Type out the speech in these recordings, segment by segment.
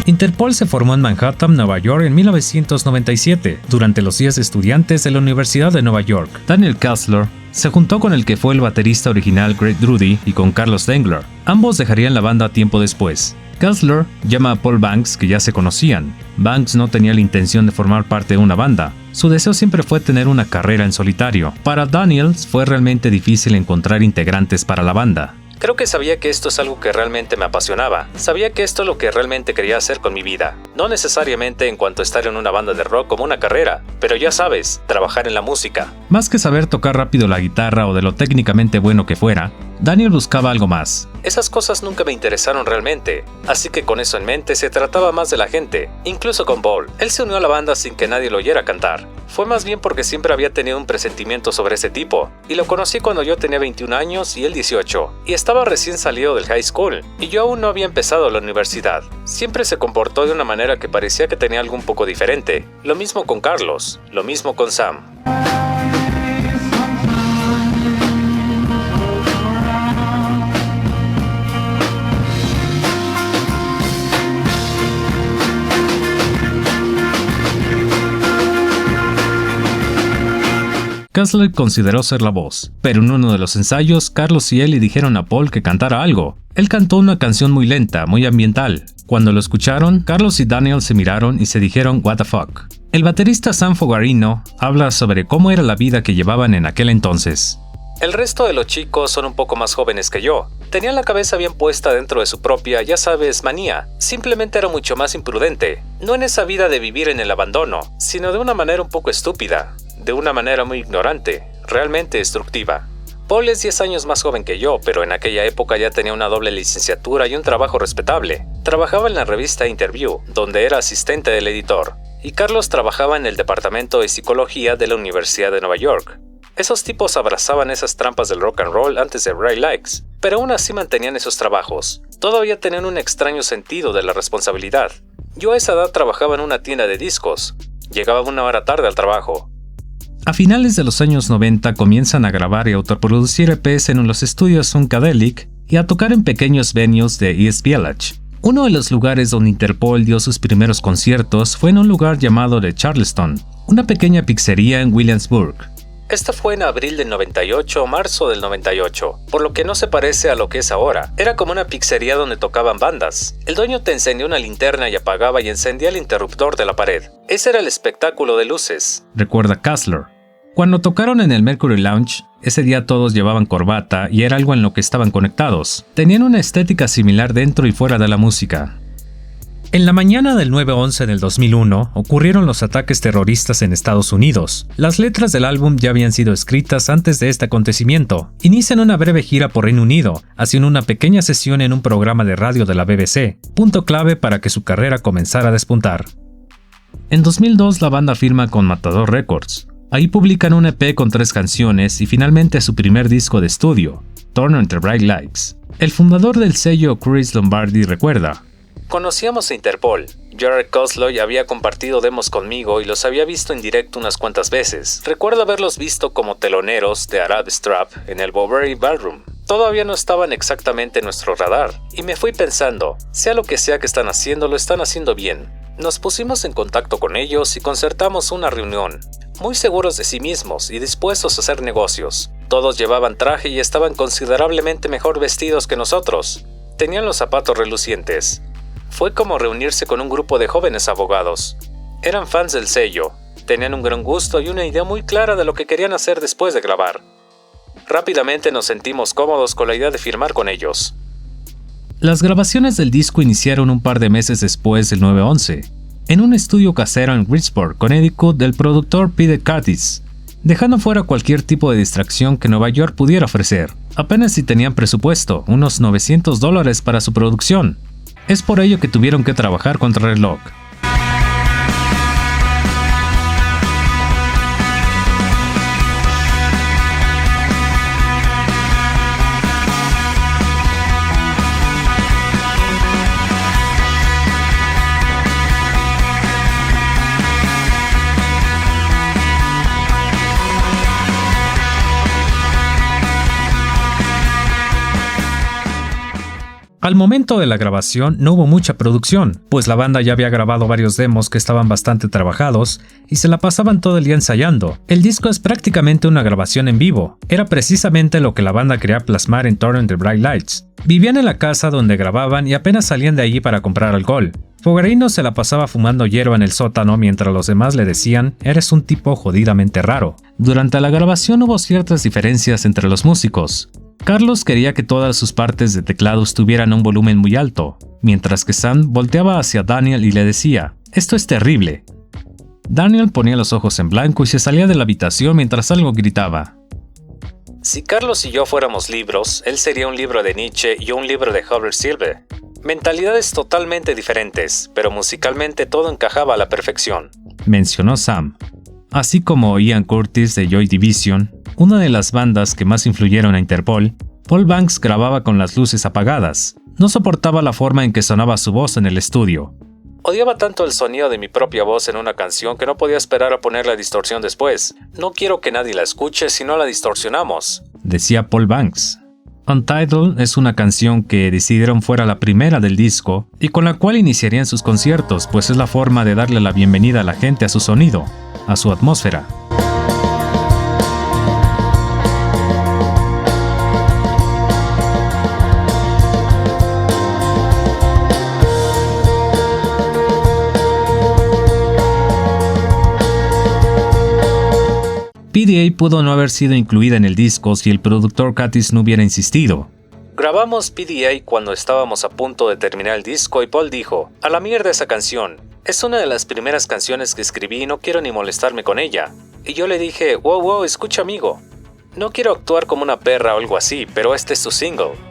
Interpol se formó en Manhattan, Nueva York en 1997, durante los días de estudiantes de la Universidad de Nueva York. Daniel Kessler se juntó con el que fue el baterista original Greg Drudy y con Carlos Dengler. Ambos dejarían la banda tiempo después. Kessler llama a Paul Banks, que ya se conocían. Banks no tenía la intención de formar parte de una banda. Su deseo siempre fue tener una carrera en solitario. Para Daniels fue realmente difícil encontrar integrantes para la banda. Creo que sabía que esto es algo que realmente me apasionaba. Sabía que esto es lo que realmente quería hacer con mi vida. No necesariamente en cuanto a estar en una banda de rock como una carrera, pero ya sabes, trabajar en la música. Más que saber tocar rápido la guitarra o de lo técnicamente bueno que fuera, Daniel buscaba algo más. Esas cosas nunca me interesaron realmente, así que con eso en mente se trataba más de la gente, incluso con Paul. Él se unió a la banda sin que nadie lo oyera cantar. Fue más bien porque siempre había tenido un presentimiento sobre ese tipo, y lo conocí cuando yo tenía 21 años y él 18, y estaba recién salido del high school, y yo aún no había empezado la universidad. Siempre se comportó de una manera que parecía que tenía algo un poco diferente. Lo mismo con Carlos, lo mismo con Sam. Kessler consideró ser la voz, pero en uno de los ensayos, Carlos y él le dijeron a Paul que cantara algo. Él cantó una canción muy lenta, muy ambiental. Cuando lo escucharon, Carlos y Daniel se miraron y se dijeron "What the fuck". El baterista Sam Fogarino habla sobre cómo era la vida que llevaban en aquel entonces. El resto de los chicos son un poco más jóvenes que yo. Tenían la cabeza bien puesta dentro de su propia, ya sabes, manía. Simplemente era mucho más imprudente. No en esa vida de vivir en el abandono, sino de una manera un poco estúpida. De una manera muy ignorante, realmente destructiva. Paul es 10 años más joven que yo, pero en aquella época ya tenía una doble licenciatura y un trabajo respetable. Trabajaba en la revista Interview, donde era asistente del editor, y Carlos trabajaba en el departamento de psicología de la Universidad de Nueva York. Esos tipos abrazaban esas trampas del rock and roll antes de Ray Likes, pero aún así mantenían esos trabajos. Todavía tenían un extraño sentido de la responsabilidad. Yo a esa edad trabajaba en una tienda de discos. Llegaba 1 hora tarde al trabajo. A finales de los años 90 comienzan a grabar y autoproducir EPs en los estudios Funkadelic y a tocar en pequeños venues de East Village. Uno de los lugares donde Interpol dio sus primeros conciertos fue en un lugar llamado The Charleston, una pequeña pizzería en Williamsburg. Esto fue en abril del 98 o marzo del 98, por lo que no se parece a lo que es ahora. Era como una pizzería donde tocaban bandas. El dueño te encendía una linterna y apagaba y encendía el interruptor de la pared. Ese era el espectáculo de luces, recuerda Kessler. Cuando tocaron en el Mercury Lounge, ese día todos llevaban corbata y era algo en lo que estaban conectados. Tenían una estética similar dentro y fuera de la música. En la mañana del 9/11 del 2001 ocurrieron los ataques terroristas en Estados Unidos. Las letras del álbum ya habían sido escritas antes de este acontecimiento. Inician una breve gira por Reino Unido, haciendo una pequeña sesión en un programa de radio de la BBC, punto clave para que su carrera comenzara a despuntar. En 2002 la banda firma con Matador Records. Ahí publican un EP con 3 canciones y finalmente su primer disco de estudio, Turn on the Bright Lights. El fundador del sello, Chris Lombardi, recuerda: "Conocíamos a Interpol. Jared Cosloy había compartido demos conmigo y los había visto en directo unas cuantas veces. Recuerdo haberlos visto como teloneros de Arab Strap en el Bovary Ballroom. Todavía no estaban exactamente en nuestro radar, y me fui pensando, sea lo que sea que están haciendo, lo están haciendo bien. Nos pusimos en contacto con ellos y concertamos una reunión. Muy seguros de sí mismos y dispuestos a hacer negocios. Todos llevaban traje y estaban considerablemente mejor vestidos que nosotros. Tenían los zapatos relucientes. Fue como reunirse con un grupo de jóvenes abogados. Eran fans del sello, tenían un gran gusto y una idea muy clara de lo que querían hacer después de grabar. Rápidamente nos sentimos cómodos con la idea de firmar con ellos". Las grabaciones del disco iniciaron un par de meses después del 9/11, en un estudio casero en Bridgeport, Connecticut, del productor Peter Curtis, dejando fuera cualquier tipo de distracción que Nueva York pudiera ofrecer. Apenas si tenían presupuesto, unos $900 para su producción. Es por ello que tuvieron que trabajar contra el reloj. Al momento de la grabación no hubo mucha producción, pues la banda ya había grabado varios demos que estaban bastante trabajados y se la pasaban todo el día ensayando. El disco es prácticamente una grabación en vivo, era precisamente lo que la banda quería plasmar en Turn on the Bright Lights. Vivían en la casa donde grababan y apenas salían de allí para comprar alcohol. Fogarino se la pasaba fumando hierba en el sótano mientras los demás le decían, eres un tipo jodidamente raro. Durante la grabación hubo ciertas diferencias entre los músicos. Carlos quería que todas sus partes de teclados tuvieran un volumen muy alto, mientras que Sam volteaba hacia Daniel y le decía, esto es terrible. Daniel ponía los ojos en blanco y se salía de la habitación mientras algo gritaba. Si Carlos y yo fuéramos libros, él sería un libro de Nietzsche y yo un libro de Hubert Silver. Mentalidades totalmente diferentes, pero musicalmente todo encajaba a la perfección, mencionó Sam. Así como Ian Curtis de Joy Division, una de las bandas que más influyeron a Interpol, Paul Banks grababa con las luces apagadas. No soportaba la forma en que sonaba su voz en el estudio. Odiaba tanto el sonido de mi propia voz en una canción que no podía esperar a poner la distorsión después. No quiero que nadie la escuche si no la distorsionamos, decía Paul Banks. Untitled es una canción que decidieron fuera la primera del disco y con la cual iniciarían sus conciertos, pues es la forma de darle la bienvenida a la gente a su sonido, a su atmósfera. PDA pudo no haber sido incluida en el disco si el productor Curtis no hubiera insistido. Grabamos PDA cuando estábamos a punto de terminar el disco y Paul dijo, a la mierda esa canción, es una de las primeras canciones que escribí y no quiero ni molestarme con ella. Y yo le dije, wow, escucha amigo, no quiero actuar como una perra o algo así, pero este es tu single.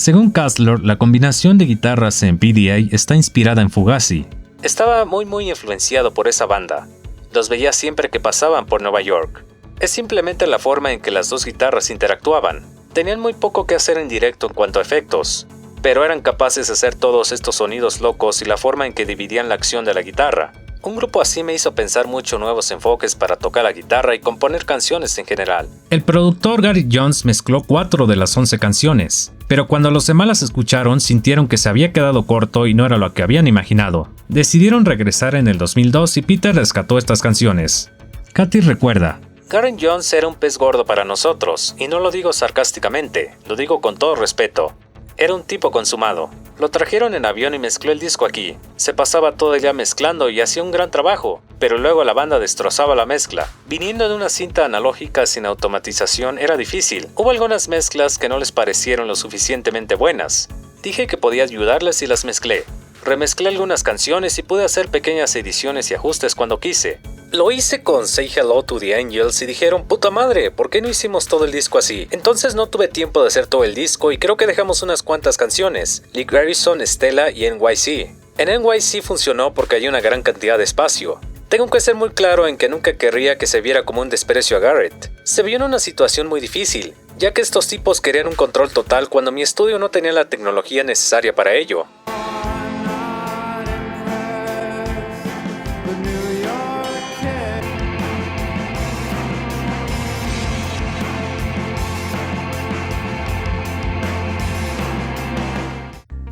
Según Kastler, la combinación de guitarras en PDA está inspirada en Fugazi. Estaba muy influenciado por esa banda. Los veía siempre que pasaban por Nueva York. Es simplemente la forma en que las dos guitarras interactuaban. Tenían muy poco que hacer en directo en cuanto a efectos, pero eran capaces de hacer todos estos sonidos locos y la forma en que dividían la acción de la guitarra. Un grupo así me hizo pensar mucho nuevos enfoques para tocar la guitarra y componer canciones en general. El productor Gary Jones mezcló 4 de las 11 canciones, pero cuando los demás las escucharon sintieron que se había quedado corto y no era lo que habían imaginado. Decidieron regresar en el 2002 y Peter rescató estas canciones. Katy recuerda, Gary Jones era un pez gordo para nosotros, y no lo digo sarcásticamente, lo digo con todo respeto. Era un tipo consumado. Lo trajeron en avión y mezcló el disco aquí. Se pasaba todo el día mezclando y hacía un gran trabajo, pero luego la banda destrozaba la mezcla. Viniendo de una cinta analógica sin automatización era difícil. Hubo algunas mezclas que no les parecieron lo suficientemente buenas. Dije que podía ayudarles y las mezclé. Remezclé algunas canciones y pude hacer pequeñas ediciones y ajustes cuando quise. Lo hice con Say Hello to the Angels y dijeron, puta madre, ¿por qué no hicimos todo el disco así? Entonces no tuve tiempo de hacer todo el disco y creo que dejamos unas cuantas canciones, Lee Garrison, Stella y NYC. En NYC funcionó porque hay una gran cantidad de espacio. Tengo que ser muy claro en que nunca querría que se viera como un desprecio a Garrett. Se vio en una situación muy difícil, ya que estos tipos querían un control total cuando mi estudio no tenía la tecnología necesaria para ello.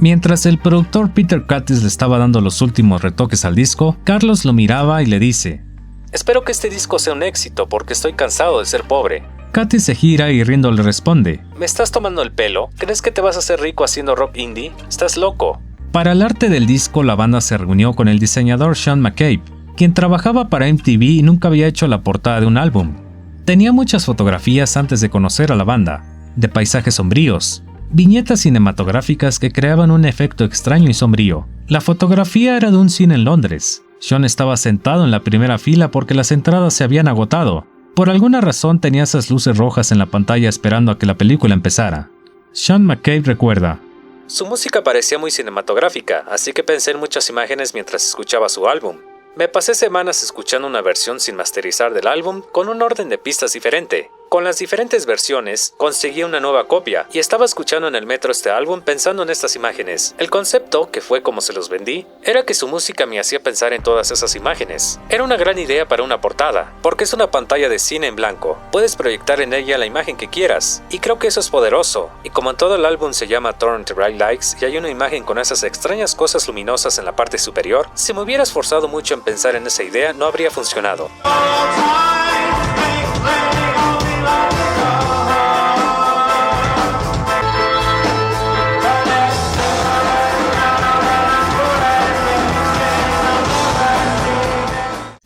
Mientras el productor Peter Curtis le estaba dando los últimos retoques al disco, Carlos lo miraba y le dice, espero que este disco sea un éxito porque estoy cansado de ser pobre. Curtis se gira y riendo le responde, ¿me estás tomando el pelo? ¿Crees que te vas a hacer rico haciendo rock indie? Estás loco. Para el arte del disco, la banda se reunió con el diseñador Sean McCabe, quien trabajaba para MTV y nunca había hecho la portada de un álbum. Tenía muchas fotografías antes de conocer a la banda, de paisajes sombríos, viñetas cinematográficas que creaban un efecto extraño y sombrío. La fotografía era de un cine en Londres. Sean estaba sentado en la primera fila porque las entradas se habían agotado. Por alguna razón tenía esas luces rojas en la pantalla esperando a que la película empezara. Sean McCabe recuerda, su música parecía muy cinematográfica, así que pensé en muchas imágenes mientras escuchaba su álbum. Me pasé semanas escuchando una versión sin masterizar del álbum con un orden de pistas diferente. Con las diferentes versiones, conseguí una nueva copia y estaba escuchando en el metro este álbum pensando en estas imágenes. El concepto, que fue como se los vendí, era que su música me hacía pensar en todas esas imágenes. Era una gran idea para una portada, porque es una pantalla de cine en blanco. Puedes proyectar en ella la imagen que quieras, y creo que eso es poderoso. Y como en todo el álbum se llama Turn to Bright Lights y hay una imagen con esas extrañas cosas luminosas en la parte superior, si me hubiera esforzado mucho en pensar en esa idea no habría funcionado.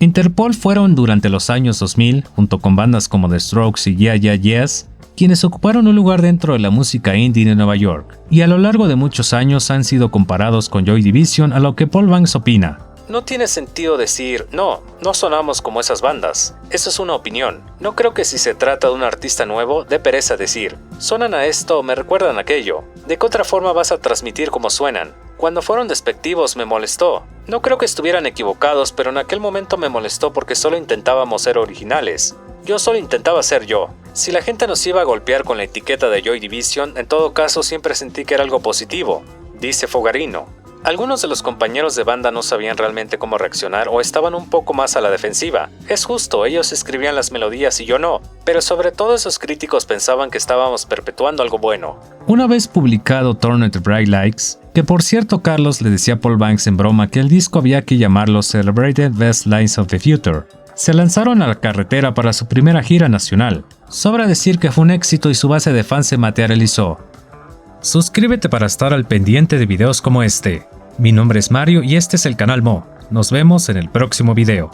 Interpol fueron durante los años 2000, junto con bandas como The Strokes y Yeah Yeah Yes, quienes ocuparon un lugar dentro de la música indie de Nueva York, y a lo largo de muchos años han sido comparados con Joy Division, a lo que Paul Banks opina. No tiene sentido decir, no sonamos como esas bandas. Eso es una opinión. No creo que si se trata de un artista nuevo, dé pereza decir, suenan a esto o me recuerdan a aquello. ¿De qué otra forma vas a transmitir cómo suenan? Cuando fueron despectivos me molestó. No creo que estuvieran equivocados, pero en aquel momento me molestó porque solo intentábamos ser originales. Yo solo intentaba ser yo. Si la gente nos iba a golpear con la etiqueta de Joy Division, en todo caso siempre sentí que era algo positivo, dice Fogarino. Algunos de los compañeros de banda no sabían realmente cómo reaccionar o estaban un poco más a la defensiva. Es justo, ellos escribían las melodías y yo no, pero sobre todo esos críticos pensaban que estábamos perpetuando algo bueno. Una vez publicado Turn to Bright Lights, que por cierto Carlos le decía a Paul Banks en broma que el disco había que llamarlo Celebrated Best Lines of the Future, se lanzaron a la carretera para su primera gira nacional. Sobra decir que fue un éxito y su base de fans se materializó. Suscríbete para estar al pendiente de videos como este. Mi nombre es Mario y este es el canal Mo. Nos vemos en el próximo video.